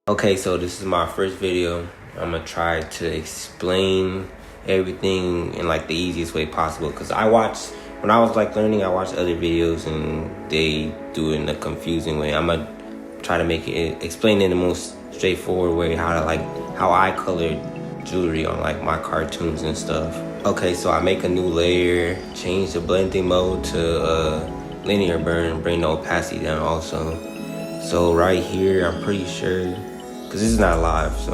Okay, so this is my first video. I'm gonna try to explain everything in like the easiest way possible, because when I was like learning, I watched other videos and they do it in a confusing way. I'm gonna try to make it explain in the most straightforward way how I colored jewelry on like my cartoons and stuff. Okay, so I make a new layer, change the blending mode to linear burn, bring the opacity down also. So right here, I'm pretty sure, because this is not live, so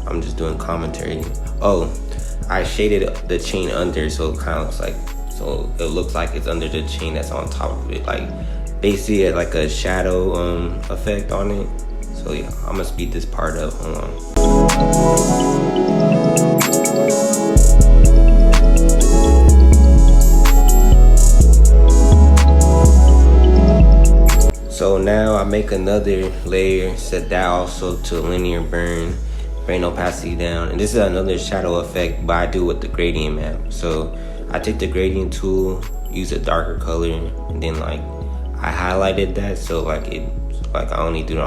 I'm just doing commentary. Oh, I shaded the chain under, so it looks like it's under the chain that's on top of it. Like basically like a shadow effect on it. So yeah, I'm gonna speed this part up, hold on. So now I make another layer, set that also to linear burn, bring opacity down. And this is another shadow effect, but I do with the gradient map. So I take the gradient tool, use a darker color, and then like I highlighted that, so I only do it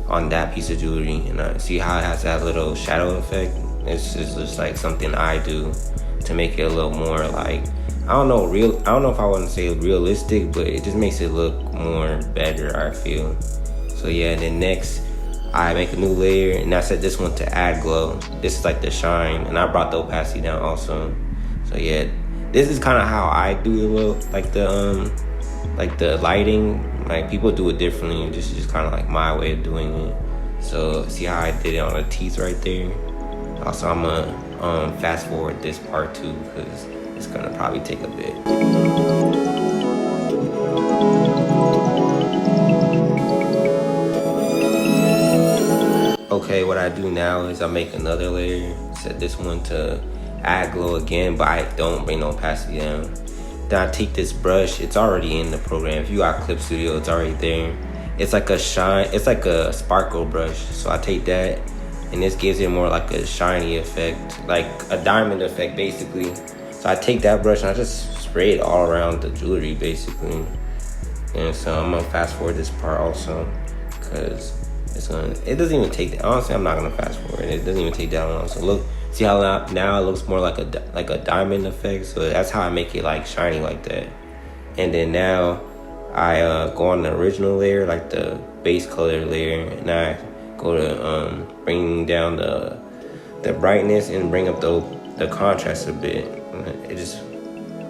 on that piece of jewelry. And I see how it has that little shadow effect. It's just like something I do to make it a little more like, I don't know if I want to say realistic, but it just makes it look more better, I feel. So yeah, and then next I make a new layer, and I set this one to add glow. This is like the shine, and I brought the opacity down also. So yeah, this is kind of how I do the look, like the lighting. Like people do it differently, and this is just kind of like my way of doing it. So see how I did it on the teeth right there. Also, I'm gonna fast forward this part too, because it's gonna probably take a bit. Okay, what I do now is I make another layer, set this one to add glow again, but I don't bring no opacity down. Then I take this brush, it's already in the program. If you got Clip Studio, it's already there. It's like a sparkle brush. So I take that, and this gives it more like a shiny effect, like a diamond effect basically. So I take that brush and I just spray it all around the jewelry basically. And so I'm gonna fast forward this part also, because it doesn't even take that. Honestly, I'm not gonna fast forward. It doesn't even take that long. So look, see how now it looks more like a diamond effect. So that's how I make it like shiny like that. And then now I go on the original layer, like the base color layer, and I go to bring down the brightness and bring up the contrast a bit. It just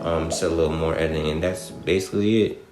a little more editing, and that's basically it.